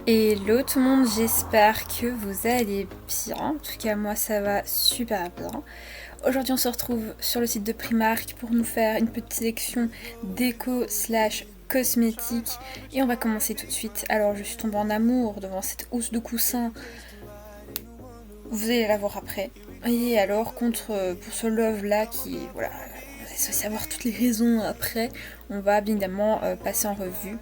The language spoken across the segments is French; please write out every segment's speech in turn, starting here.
Hello tout le monde, j'espère que vous allez bien. En tout cas moi ça va super bien. Aujourd'hui on se retrouve sur le site de Primark pour nous faire une petite sélection déco slash cosmétique. Et on va commencer tout de suite. Alors je suis tombée en amour devant cette housse de coussin. Vous allez la voir après. Et alors pour ce love là qui voilà, vous allez savoir toutes les raisons après. On va bien évidemment passer en revue.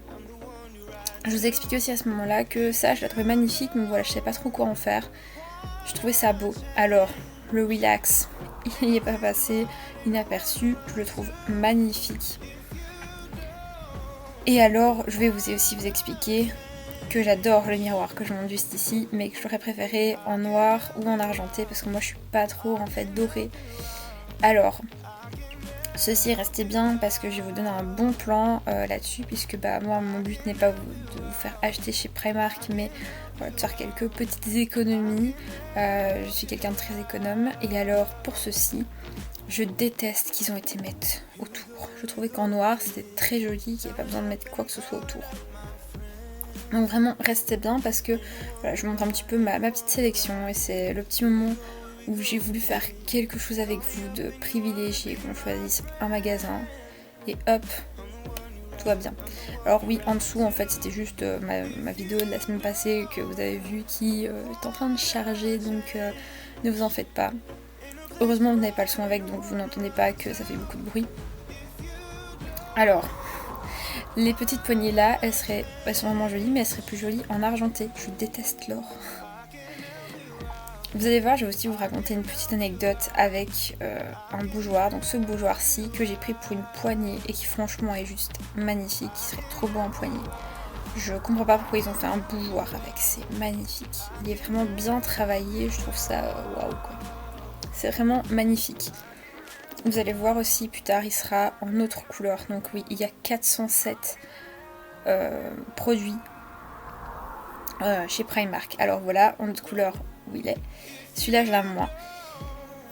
Je vous ai expliqué aussi à ce moment-là que ça, je la trouvais magnifique, mais voilà, je sais pas trop quoi en faire. Je trouvais ça beau. Alors, le relax, il n'y est pas passé inaperçu. Je le trouve magnifique. Et alors, je vais aussi vous expliquer que j'adore le miroir que je monte juste ici, mais que j'aurais préféré en noir ou en argenté, parce que moi, je suis pas trop en fait dorée. Alors, ceci restait bien parce que je vais vous donner un bon plan là-dessus, puisque moi mon but n'est pas de vous faire acheter chez Primark, mais voilà, de faire quelques petites économies. Je suis quelqu'un de très économe, et alors pour ceci, je déteste qu'ils ont été mettre autour. Je trouvais qu'en noir c'était très joli, qu'il n'y avait pas besoin de mettre quoi que ce soit autour. Donc vraiment restez bien parce que voilà, je vous montre un petit peu ma petite sélection, et c'est le petit moment où j'ai voulu faire quelque chose avec vous de privilégié, qu'on choisisse un magasin et hop, tout va bien. Alors oui, en dessous en fait c'était juste ma vidéo de la semaine passée que vous avez vue qui est en train de charger, donc ne vous en faites pas. Heureusement vous n'avez pas le son avec, donc vous n'entendez pas que ça fait beaucoup de bruit. Alors, les petites poignées là, elles sont vraiment jolies, mais elles seraient plus jolies en argenté. Je déteste l'or. Vous allez voir, je vais aussi vous raconter une petite anecdote avec un bougeoir. Donc ce bougeoir-ci que j'ai pris pour une poignée et qui franchement est juste magnifique, qui serait trop beau en poignée. Je comprends pas pourquoi ils ont fait un bougeoir avec, c'est magnifique. Il est vraiment bien travaillé, je trouve ça waouh quoi. C'est vraiment magnifique. Vous allez voir aussi plus tard, il sera en autre couleur. Donc oui, il y a 407 produits chez Primark. Alors voilà, en autre couleur où il est. Celui-là, je l'aime moins.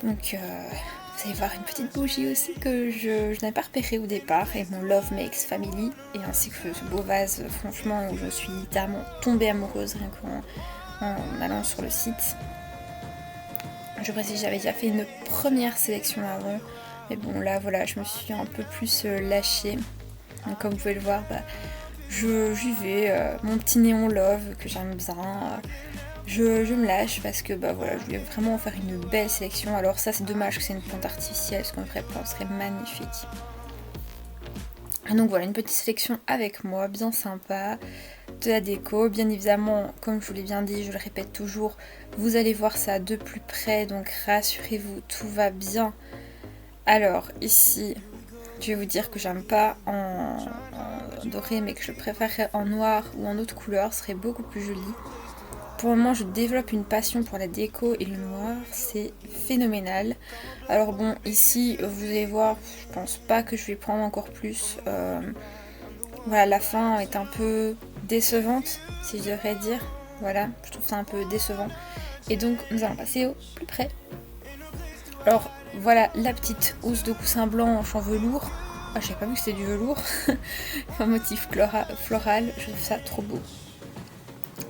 Donc, vous allez voir une petite bougie aussi que je n'avais pas repérée au départ. Et mon Love Makes Family. Et ainsi que ce beau vase, franchement, où je suis littéralement tombée amoureuse rien qu'en allant sur le site. Je précise, j'avais déjà fait une première sélection avant. Mais bon, là, voilà, je me suis un peu plus lâchée. Donc, comme vous pouvez le voir, j'y vais. Mon petit néon Love que j'aime bien. Je me lâche parce que voilà, je voulais vraiment faire une belle sélection. Alors ça c'est dommage que c'est une plante artificielle, parce qu'une vraie plante serait magnifique. Et donc voilà, une petite sélection avec moi, bien sympa, de la déco. Bien évidemment, comme je vous l'ai bien dit, je le répète toujours, vous allez voir ça de plus près, donc rassurez-vous, tout va bien. Alors ici, je vais vous dire que j'aime pas en doré, mais que je préférerais en noir ou en autre couleur, ce serait beaucoup plus joli. Pour le moment, je développe une passion pour la déco et le noir, c'est phénoménal. Alors bon, ici, vous allez voir, je pense pas que je vais prendre encore plus. Voilà, la fin est un peu décevante, si je devrais dire. Voilà, je trouve ça un peu décevant. Et donc, nous allons passer au plus près. Alors, voilà la petite housse de coussin blanc en velours. Ah, j'avais pas vu que c'était du velours. Un motif floral, je trouve ça trop beau.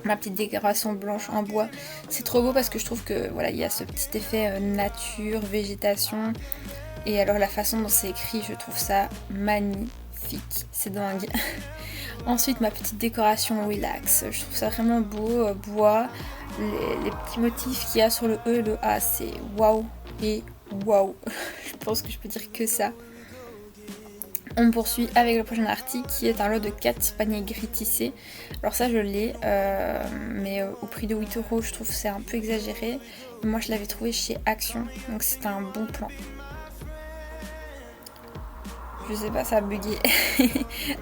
Ma petite décoration blanche en bois, c'est trop beau parce que je trouve que voilà, il y a ce petit effet nature, végétation, et alors la façon dont c'est écrit, je trouve ça magnifique, c'est dingue. Ensuite, ma petite décoration relax, je trouve ça vraiment beau, bois, les petits motifs qu'il y a sur le E et le A, c'est waouh et waouh. Je pense que je peux dire que ça. On poursuit avec le prochain article qui est un lot de 4 paniers gris tissés. Alors ça je l'ai, mais au prix de 8 € je trouve que c'est un peu exagéré. Et moi je l'avais trouvé chez Action, donc c'était un bon plan. Je sais pas, ça a bugué.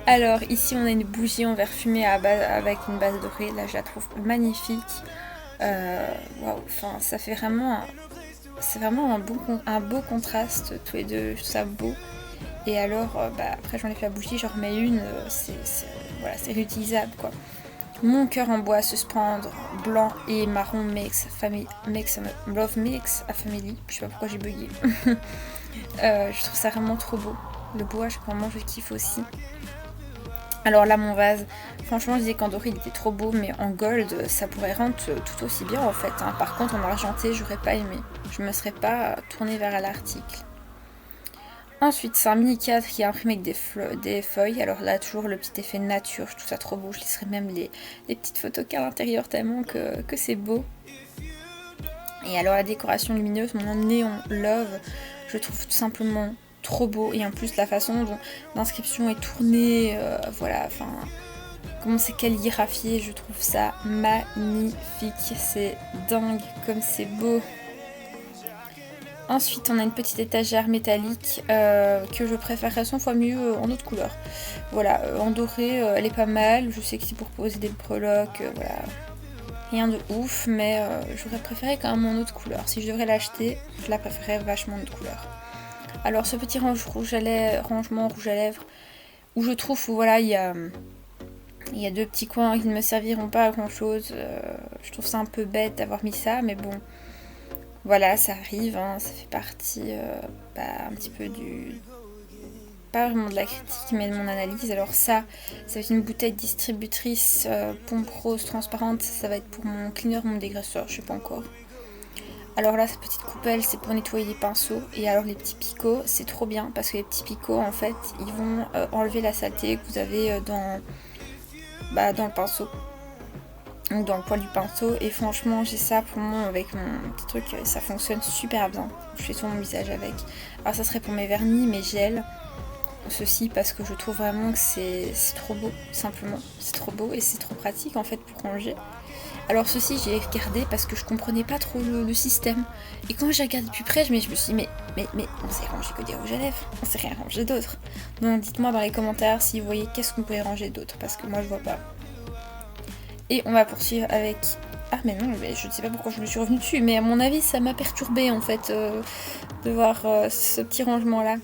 Alors ici on a une bougie en verre fumé avec une base dorée, là je la trouve magnifique. Waouh, enfin ça fait vraiment... C'est vraiment un beau contraste, tous les deux, je trouve ça beau. Et alors, après j'enlève la bougie, j'en remets une, voilà, c'est réutilisable quoi. Mon cœur en bois suspendre, blanc et marron Love Mix a Family. Je sais pas pourquoi j'ai bugué. Je trouve ça vraiment trop beau. Le bois, vraiment je kiffe aussi. Alors là mon vase, franchement je disais qu'en doré il était trop beau, mais en gold ça pourrait rendre tout aussi bien en fait. Hein. Par contre en argenté j'aurais pas aimé, je me serais pas tournée vers l'article. Ensuite c'est un mini cadre qui est imprimé avec des feuilles, alors là toujours le petit effet nature, je trouve ça trop beau, je laisserai même les petites photos qu'à l'intérieur tellement que c'est beau. Et alors la décoration lumineuse, mon néon love, je trouve tout simplement trop beau, et en plus la façon dont l'inscription est tournée, voilà, enfin comment c'est calligraphié, je trouve ça magnifique, c'est dingue comme c'est beau. Ensuite on a une petite étagère métallique que je préférerais 100 fois mieux en autre couleur. Voilà, en doré elle est pas mal, je sais que c'est pour poser des breloques, voilà. Rien de ouf, mais j'aurais préféré quand même en autre couleur. Si je devrais l'acheter, je la préférerais vachement en autre couleur. Alors ce petit rangement rouge à lèvres, où je trouve où voilà il y a deux petits coins qui ne me serviront pas à grand chose. Je trouve ça un peu bête d'avoir mis ça, mais bon, voilà, ça arrive, hein, ça fait partie un petit peu du... pas vraiment de la critique, mais de mon analyse. Alors ça va être une bouteille distributrice pompe rose transparente, ça va être pour mon cleaner, mon dégraisseur, je sais pas encore. Alors là, cette petite coupelle, c'est pour nettoyer les pinceaux. Et alors les petits picots, c'est trop bien, parce que les petits picots, en fait, ils vont enlever la saleté que vous avez dans le pinceau, ou dans le poil du pinceau. Et franchement, j'ai ça pour moi avec mon petit truc, ça fonctionne super bien. Je fais sur mon visage avec. Alors ça serait pour mes vernis, mes gels, ceci, parce que je trouve vraiment que c'est trop beau, simplement. C'est trop beau et c'est trop pratique en fait pour ranger. Alors ceci j'ai regardé parce que je comprenais pas trop le système. Et quand j'ai regardé de plus près, je me suis dit mais on s'est rangé que des rouges à lèvres, on s'est rien rangé d'autre. Donc dites-moi dans les commentaires si vous voyez qu'est-ce qu'on pourrait ranger d'autre, parce que moi je vois pas. Et on va poursuivre avec... Ah mais non, mais je ne sais pas pourquoi je me suis revenue dessus, mais à mon avis ça m'a perturbée en fait de voir ce petit rangement là.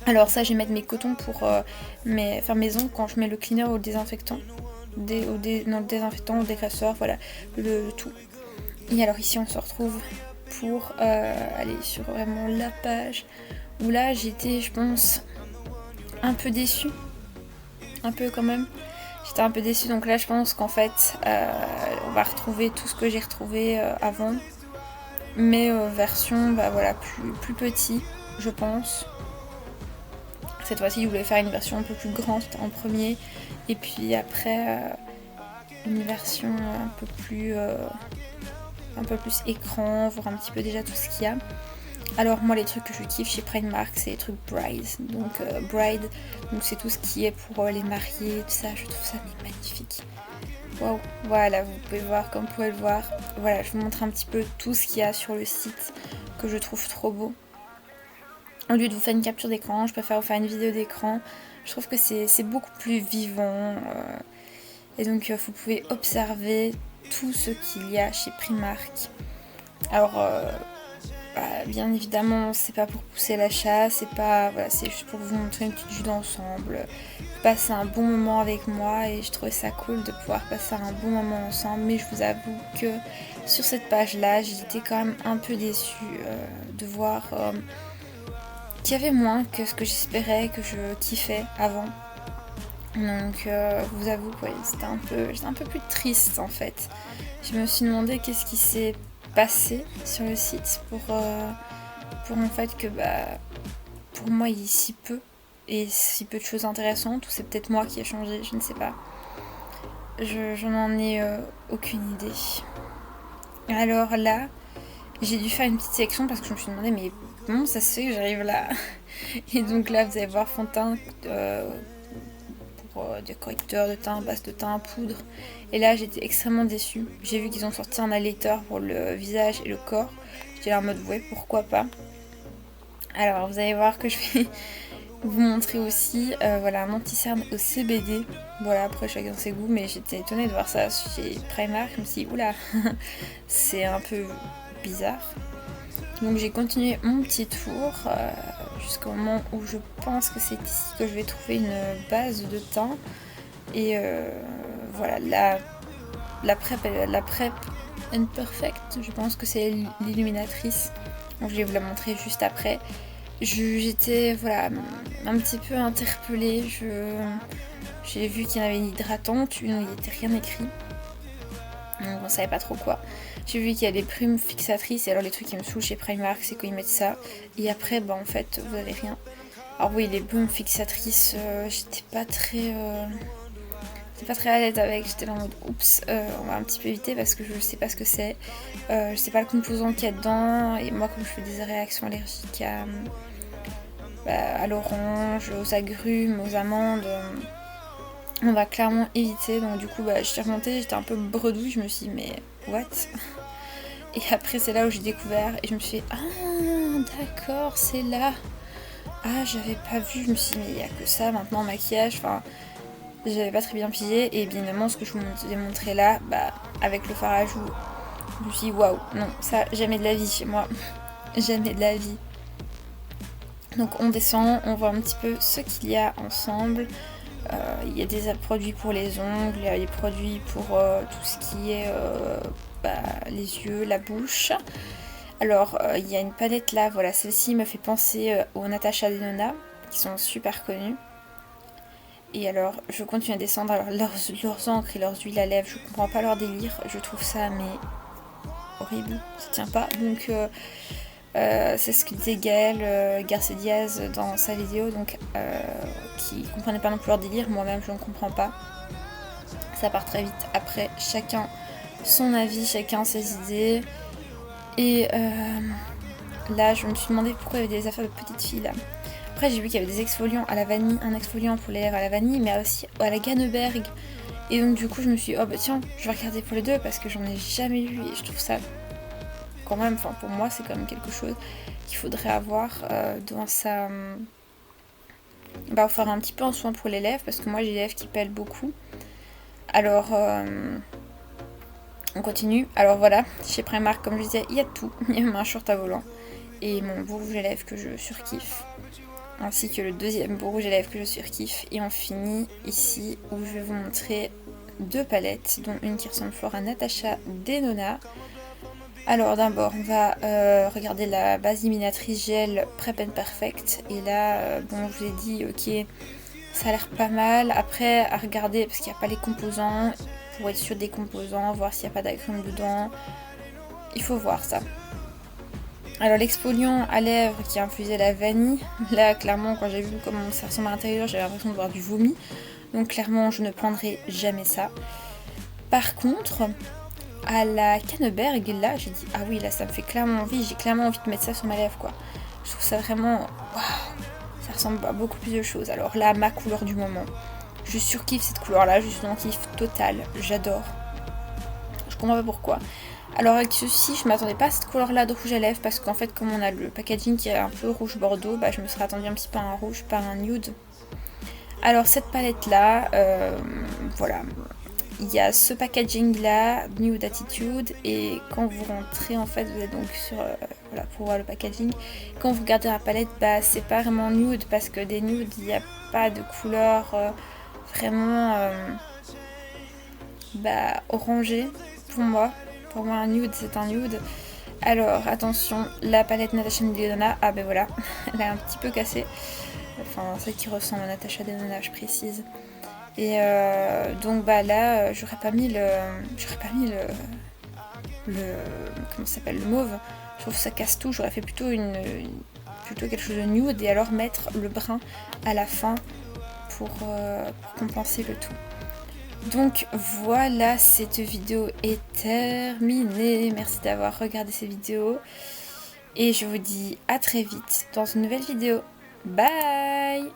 Alors ça je vais mettre mes cotons pour faire maison quand je mets le cleaner ou le désinfectant. Le désinfectant, le dégraisseur, voilà, le tout. Et alors ici on se retrouve pour aller sur vraiment la page où là j'étais, je pense, un peu déçue. Un peu quand même. J'étais un peu déçue, donc là je pense qu'en fait on va retrouver tout ce que j'ai retrouvé avant. Mais version voilà, plus petit, je pense. Cette fois-ci je voulais faire une version un peu plus grande en premier. Et puis après une version un peu plus écran, voir un petit peu déjà tout ce qu'il y a. Alors moi les trucs que je kiffe chez Primark c'est les trucs Bride. Donc Bride, donc c'est tout ce qui est pour les mariés, tout ça, je trouve ça magnifique. Waouh, voilà, vous pouvez voir comme vous pouvez le voir. Voilà, je vous montre un petit peu tout ce qu'il y a sur le site que je trouve trop beau. Au lieu de vous faire une capture d'écran, je préfère vous faire une vidéo d'écran. Je trouve que c'est beaucoup plus vivant. Et donc vous pouvez observer tout ce qu'il y a chez Primark. Alors bien évidemment c'est pas pour pousser l'achat, c'est juste pour vous montrer une petite vue d'ensemble, passer un bon moment avec moi, et je trouvais ça cool de pouvoir passer un bon moment ensemble. Mais je vous avoue que sur cette page là j'étais quand même un peu déçue de voir qu'il y avait moins que ce que j'espérais, que je kiffais avant. Donc je vous avoue que j'étais un peu plus triste en fait. Je me suis demandé qu'est-ce qui s'est passé sur le site pour en fait que pour moi il y a si peu de choses intéressantes, ou c'est peut-être moi qui ai changé, je ne sais pas. Je n'en ai aucune idée. Alors là, j'ai dû faire une petite sélection parce que je me suis demandé mais comment ça se fait que j'arrive là. Et donc là vous allez voir fond de teint pour des correcteurs de teint, base de teint, poudre. Et là j'étais extrêmement déçue. J'ai vu qu'ils ont sorti un highlighter pour le visage et le corps. J'étais là en mode ouais, pourquoi pas. Alors vous allez voir que je vais vous montrer aussi voilà, un anti-cerne au CBD. Voilà, après chacun ses goûts, mais j'étais étonnée de voir ça chez Primark. Je me suis dit oula, c'est un peu bizarre. Donc j'ai continué mon petit tour jusqu'au moment où je pense que c'est ici que je vais trouver une base de teint. Et voilà, la prep Imperfect, je pense que c'est l'illuminatrice. Donc je vais vous la montrer juste après. J'étais voilà, un petit peu interpellée. J'ai vu qu'il y en avait une hydratante, une où il n'y était rien écrit. Donc on savait pas trop quoi. J'ai vu qu'il y a des brumes fixatrices, et alors les trucs qui me saoulent chez Primark, c'est qu'ils mettent ça. Et après, bah en fait, vous avez rien. Alors oui, les brumes fixatrices, j'étais pas très à l'aise avec. J'étais là en mode oups, on va un petit peu éviter parce que je sais pas ce que c'est. Je sais pas le composant qu'il y a dedans. Et moi, comme je fais des réactions allergiques à l'orange, aux agrumes, aux amandes, on va clairement éviter. Donc du coup, je suis remontée, j'étais un peu bredouille. Je me suis dit, mais what? Et après, c'est là où j'ai découvert et je me suis dit, ah d'accord, c'est là. Ah, j'avais pas vu. Je me suis dit, mais il y a que ça maintenant en maquillage. Enfin, j'avais pas très bien pillé. Et bien évidemment, ce que je vous ai montré là, avec le fard à joues, je me suis dit, waouh, non, ça, jamais de la vie chez moi. Jamais de la vie. Donc on descend, on voit un petit peu ce qu'il y a ensemble. Il y a des produits pour les ongles, il y a des produits pour tout ce qui est les yeux, la bouche. Alors il y a une palette là, voilà, celle-ci me fait penser aux Natasha Denona, qui sont super connues. Et alors je continue à descendre, alors leurs encres et leurs huiles à lèvres, je comprends pas leur délire, je trouve ça mais horrible, ça tient pas. Donc c'est ce que disait Gaël Garcia Diaz dans sa vidéo, donc qui comprenait pas non plus leur délire, moi-même je ne comprends pas. Ça part très vite. Après, chacun son avis, chacun ses idées. Et là, je me suis demandé pourquoi il y avait des affaires de petites filles là. Après, j'ai vu qu'il y avait des exfoliants à la vanille, un exfoliant pour les lèvres à la vanille, mais aussi à la Ganneberg. Et donc du coup, je me suis dit, oh bah tiens, je vais regarder pour les deux parce que j'en ai jamais eu et je trouve ça quand même, enfin pour moi, c'est quand même quelque chose qu'il faudrait avoir dans sa... faire un petit peu un soin pour les lèvres parce que moi j'ai les lèvres qui pèlent beaucoup. Alors on continue. Alors voilà, chez Primark, comme je disais, il y a tout. Il y a même un short à volant et mon beau rouge à lèvres que je surkiffe, ainsi que le deuxième beau rouge à lèvres que je surkiffe. Et on finit ici où je vais vous montrer deux palettes, dont une qui ressemble fort à Natasha Denona. Alors d'abord on va regarder la base éliminatrice gel Prep and Perfect. Et là, bon, je vous ai dit, ok, ça a l'air pas mal. Après, à regarder, parce qu'il n'y a pas les composants, pour être sûr des composants, voir s'il n'y a pas d'agrumes dedans. Il faut voir ça. Alors l'exfoliant à lèvres qui infusait la vanille, là clairement quand j'ai vu comment ça ressemble à l'intérieur, j'avais l'impression de voir du vomi. Donc clairement je ne prendrai jamais ça. Par contre, à la Ganneberg, là j'ai dit, ah oui, là ça me fait clairement envie, j'ai clairement envie de mettre ça sur ma lèvre quoi. Je trouve ça vraiment, waouh, ça ressemble à beaucoup plus de choses. Alors là, ma couleur du moment, je surkiffe cette couleur là, je suis en kiff total, j'adore. Je comprends pas pourquoi. Alors avec ceci, je m'attendais pas à cette couleur là de rouge à lèvres parce qu'en fait comme on a le packaging qui est un peu rouge bordeaux, je me serais attendue un petit peu à un rouge, pas un nude. Alors cette palette là, voilà, il y a ce packaging là, Nude Attitude, et quand vous rentrez en fait, vous êtes donc sur, voilà, pour voir le packaging, quand vous regardez la palette, c'est pas vraiment nude parce que des nudes, il n'y a pas de couleur vraiment orangée pour moi. Pour moi un nude c'est un nude. Alors attention, la palette Natasha Denona, ah ben voilà, elle est un petit peu cassée. Enfin celle qui ressemble à Natasha Denona, je précise. Et donc là j'aurais pas mis le comment ça s'appelle, le mauve. Je trouve que ça casse tout, j'aurais fait plutôt quelque chose de nude et alors mettre le brun à la fin pour compenser le tout. Donc voilà, cette vidéo est terminée. Merci d'avoir regardé cette vidéo. Et je vous dis à très vite dans une nouvelle vidéo. Bye!